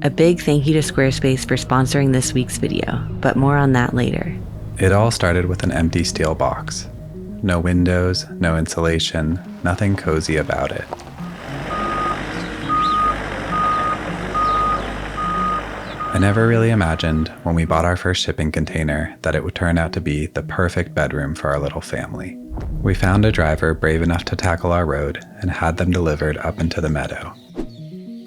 A big thank you to Squarespace for sponsoring this week's video, but more on that later. It all started with an empty steel box. No windows, no insulation, nothing cozy about it. I never really imagined when we bought our first shipping container that it would turn out to be the perfect bedroom for our little family. We found a driver brave enough to tackle our road and had them delivered up into the meadow.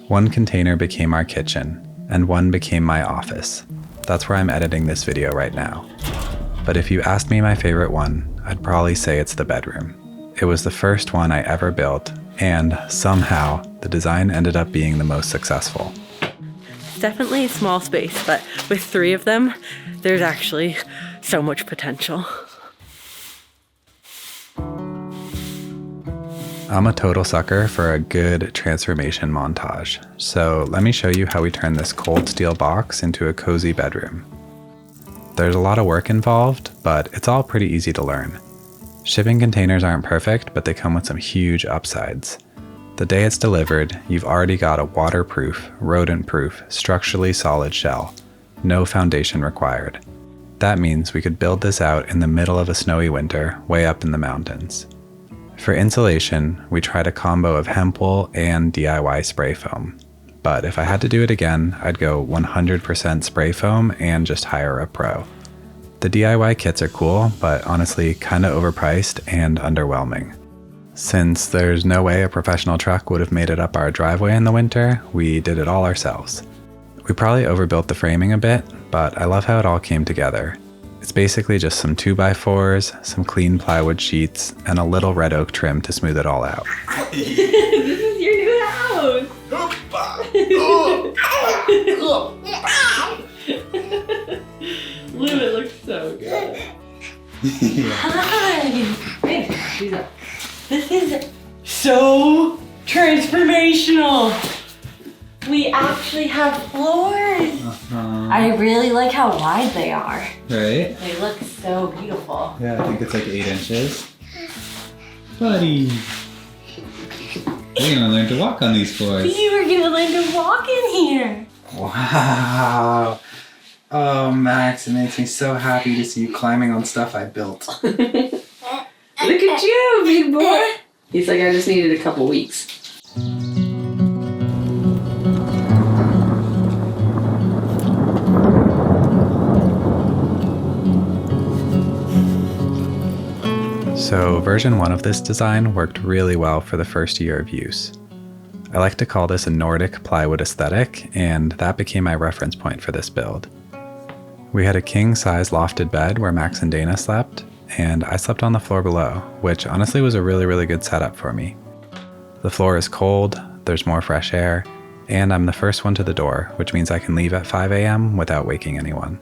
One container became our kitchen, and one became my office. That's where I'm editing this video right now. But if you asked me my favorite one, I'd probably say it's the bedroom. It was the first one I ever built, and somehow the design ended up being the most successful. It's definitely a small space, but with 3 of them, there's actually so much potential. I'm a total sucker for a good transformation montage, so let me show you how we turn this cold steel box into a cozy bedroom. There's a lot of work involved, but it's all pretty easy to learn. Shipping containers aren't perfect, but they come with some huge upsides. The day it's delivered, you've already got a waterproof, rodent-proof, structurally solid shell. No foundation required. That means we could build this out in the middle of a snowy winter, way up in the mountains. For insulation, we tried a combo of hemp wool and DIY spray foam. But if I had to do it again, I'd go 100% spray foam and just hire a pro. The DIY kits are cool, but honestly kinda overpriced and underwhelming. Since there's no way a professional truck would have made it up our driveway in the winter, we did it all ourselves. We probably overbuilt the framing a bit, but I love how it all came together. It's basically just some 2x4s, some clean plywood sheets, and a little red oak trim to smooth it all out. This is your new house! Lou, it looks so good. Hi! Hey, she's up. This is so transformational. We actually have floors. I really like how wide they are. Right? They look so beautiful. Yeah, I think it's like 8 inches. Buddy! We're gonna learn to walk on these floors. You are gonna learn to walk in here. Wow! Oh, Max, it makes me so happy to see you climbing on stuff I built. Look at you, big boy. He's like, I just needed a couple weeks. So version 1 of this design worked really well for the first year of use. I like to call this a Nordic plywood aesthetic, and that became my reference point for this build. We had a king-size lofted bed where Max and Dana slept, and I slept on the floor below, which honestly was a really good setup for me. The floor is cold, there's more fresh air, and I'm the first one to the door, which means I can leave at 5 a.m. without waking anyone.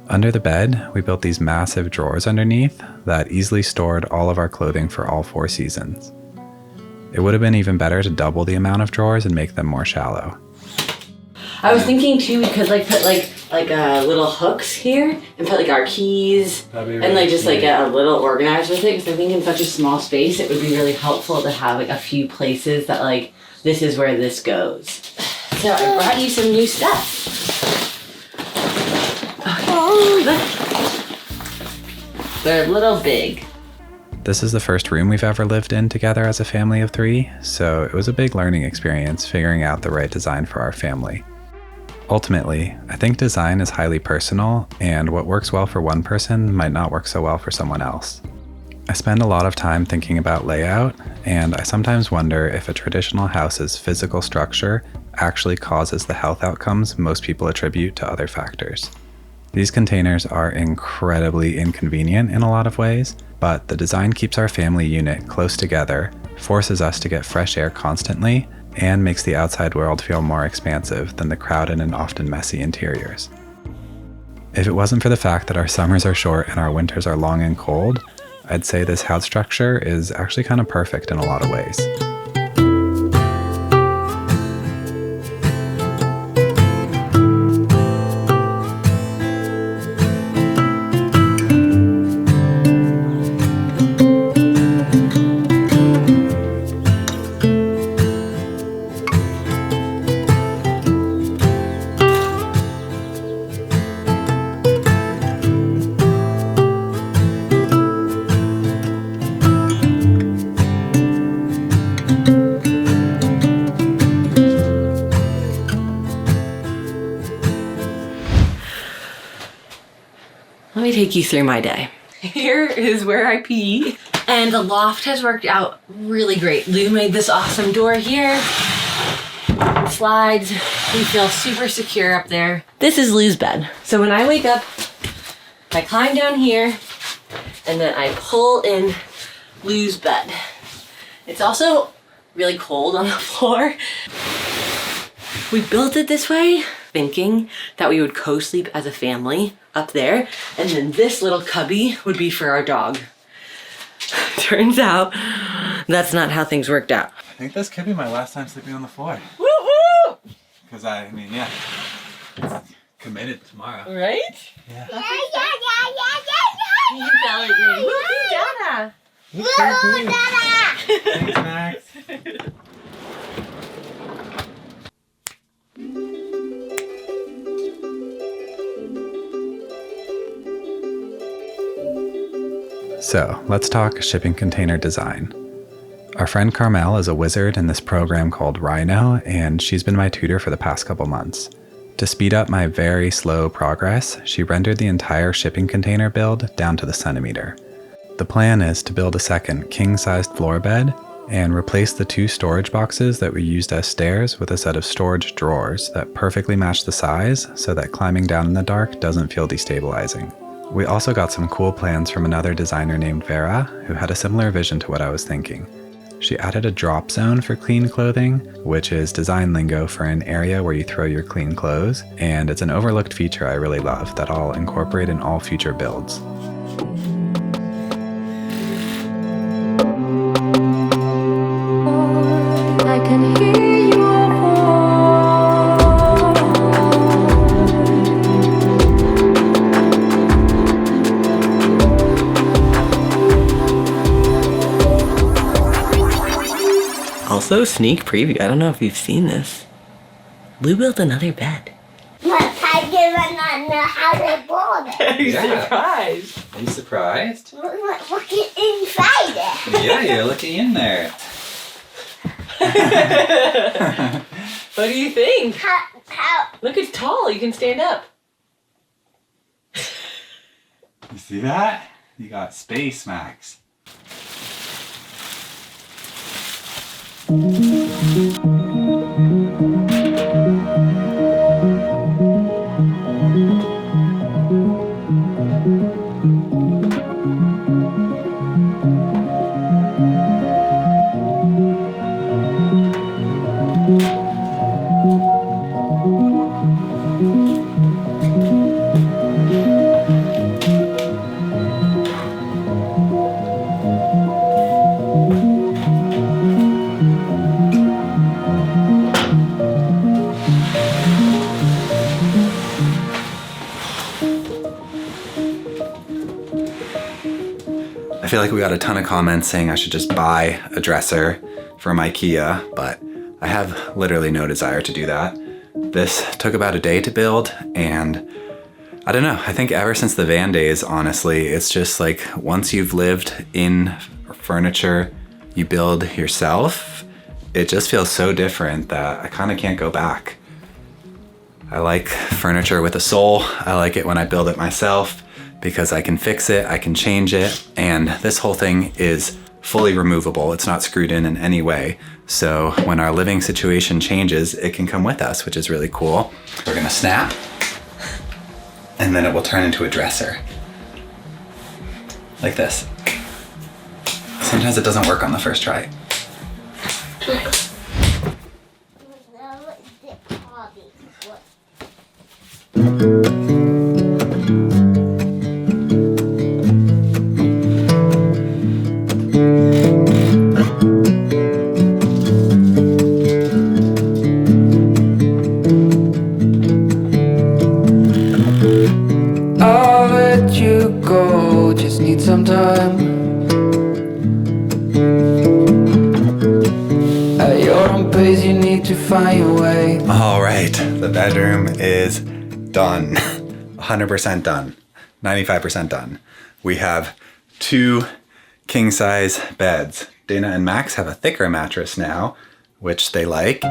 Under the bed, we built these massive drawers underneath that easily stored all of our clothing for all 4 seasons. It would have been even better to double the amount of drawers and make them more shallow. I was thinking too, we could like put like little hooks here and put like our keys and like just like a little organizer with it, because I think in such a small space it would be really helpful to have like a few places that like this is where this goes. So I brought you some new stuff. Okay, look. They're a little big. This is the first room we've ever lived in together as a family of 3, so it was a big learning experience figuring out the right design for our family. Ultimately, I think design is highly personal, and what works well for one person might not work so well for someone else. I spend a lot of time thinking about layout, and I sometimes wonder if a traditional house's physical structure actually causes the health outcomes most people attribute to other factors. These containers are incredibly inconvenient in a lot of ways, but the design keeps our family unit close together, forces us to get fresh air constantly, and makes the outside world feel more expansive than the crowded and often messy interiors. If it wasn't for the fact that our summers are short and our winters are long and cold, I'd say this house structure is actually kind of perfect in a lot of ways. take you through my day. Here is where I pee. And the loft has worked out really great. Lou made this awesome door here. Slides. We feel super secure up there. This is Lou's bed. So when I wake up, I climb down here and then I pull in Lou's bed. It's also really cold on the floor. We built it this way, thinking that we would co-sleep as a family up there, and then this little cubby would be for our dog. Turns out, that's not how things worked out. I think this could be my last time sleeping on the floor. Woo woo! Because I mean, yeah, committed tomorrow. Right? Yeah. You fell again. Woo, Dada! Woo, Dada! Thanks, Max. So let's talk shipping container design. Our friend Carmel is a wizard in this program called Rhino, and she's been my tutor for the past couple months. To speed up my very slow progress, she rendered the entire shipping container build down to the centimeter. The plan is to build a second king-sized floor bed and replace the 2 storage boxes that we used as stairs with a set of storage drawers that perfectly match the size so that climbing down in the dark doesn't feel destabilizing. We also got some cool plans from another designer named Vera, who had a similar vision to what I was thinking. She added a drop zone for clean clothing, which is design lingo for an area where you throw your clean clothes, and it's an overlooked feature I really love that I'll incorporate in all future builds. I can hear Also, sneak preview. I don't know if you've seen this. Lou built another bed. But I didn't know how to build it. Are you Yeah. surprised? Are you surprised? Look inside it. Yeah, you're looking in there. What do you think? How? Look, it's tall. You can stand up. You see that? You got space, Max. I feel like we got a ton of comments saying I should just buy a dresser from IKEA, but I have literally no desire to do that. This took about a day to build, and I don't know, I think ever since the van days, honestly, it's just like once you've lived in furniture you build yourself, it just feels so different that I kind of can't go back. I like furniture with a soul. I like it when I build it myself because I can fix it, I can change it, and this whole thing is fully removable. It's not screwed in any way. So when our living situation changes, it can come with us, which is really cool. We're gonna snap, and then it will turn into a dresser. Like this. Sometimes it doesn't work on the first try. I'll let you go, just need some time. At your own pace, you need to find your way. All right, the bedroom is done. 100% done. 95% done. We have 2 king-size beds. Dana and Max have a thicker mattress now, which they like.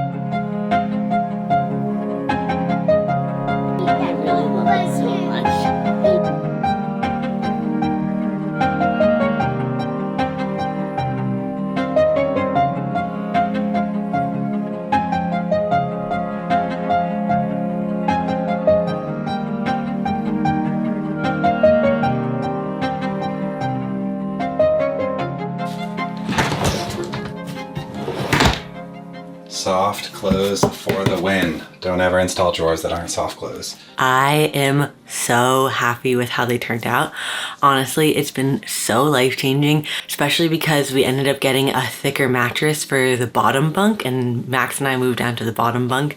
close for the win. Don't ever install drawers that aren't soft close. I am so happy with how they turned out. Honestly, it's been so life-changing, especially because we ended up getting a thicker mattress for the bottom bunk, and Max and I moved down to the bottom bunk,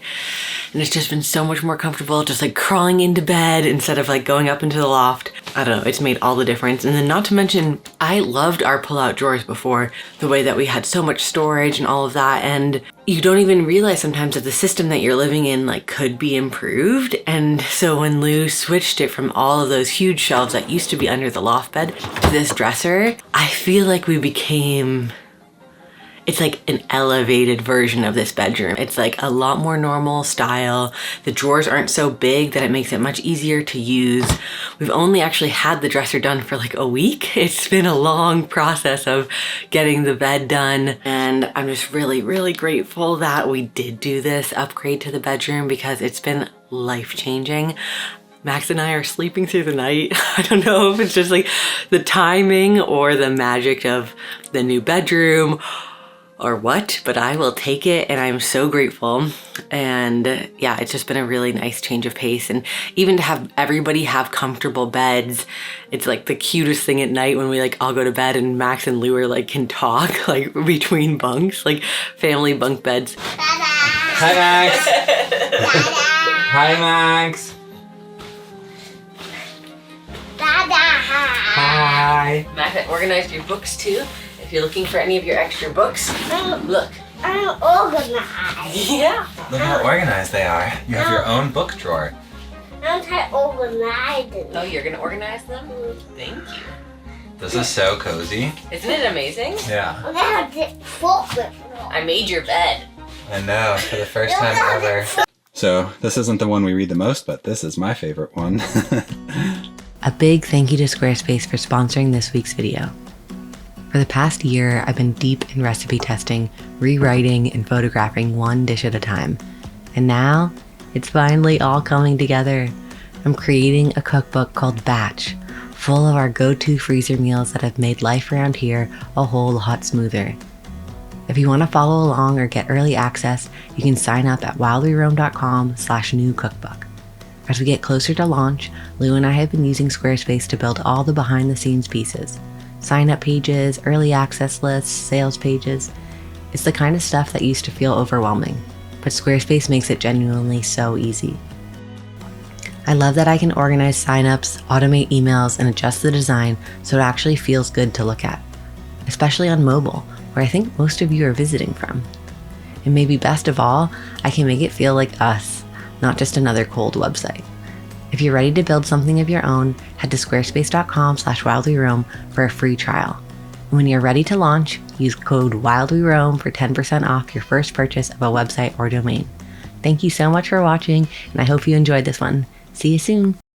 and it's just been so much more comfortable just like crawling into bed instead of like going up into the loft. I don't know, it's made all the difference. And then not to mention, I loved our pull-out drawers before, the way that we had so much storage and all of that, and you don't even realize sometimes that the system that you're living in like could be improved. And so when Lou switched it from all of those huge shelves that used to be under the loft bed to this dresser, I feel like we became, it's like an elevated version of this bedroom. It's like a lot more normal style. The drawers aren't so big that it makes it much easier to use. We've only actually had the dresser done for like a week. It's been a long process of getting the bed done. And I'm just really, really grateful that we did do this upgrade to the bedroom because it's been life-changing. Max and I are sleeping through the night. I don't know if it's just like the timing or the magic of the new bedroom or what, but I will take it, and I'm so grateful. And yeah, it's just been a really nice change of pace. And even to have everybody have comfortable beds, it's like the cutest thing at night when we like all go to bed and Max and Lou are like can talk like between bunks, like family bunk beds. Hi, Max. Hi, Max. Hi. Max, I organized your books too. If you're looking for any of your extra books, look. I'm organized. Yeah. Look how organized they are. You have your own book drawer. I'm trying to organize it. Oh, you're gonna organize them? Thank you. This is so cozy. Isn't it amazing? Yeah. I'm gonna have to focus. I made your bed. I know, for the first time ever. So, this isn't the one we read the most, but this is my favorite one. A big thank you to Squarespace for sponsoring this week's video. For the past year, I've been deep in recipe testing, rewriting, and photographing one dish at a time. And now, it's finally all coming together. I'm creating a cookbook called Batch, full of our go-to freezer meals that have made life around here a whole lot smoother. If you want to follow along or get early access, you can sign up at wildweroam.com/new cookbook. As we get closer to launch, Lou and I have been using Squarespace to build all the behind-the-scenes pieces. Sign-up pages, early access lists, sales pages. It's the kind of stuff that used to feel overwhelming, but Squarespace makes it genuinely so easy. I love that I can organize sign-ups, automate emails, and adjust the design so it actually feels good to look at, especially on mobile, where I think most of you are visiting from. And maybe best of all, I can make it feel like us, not just another cold website. If you're ready to build something of your own, head to squarespace.com/wildweroam for a free trial. And when you're ready to launch, use code WildWeRoam for 10% off your first purchase of a website or domain. Thank you so much for watching, and I hope you enjoyed this one. See you soon.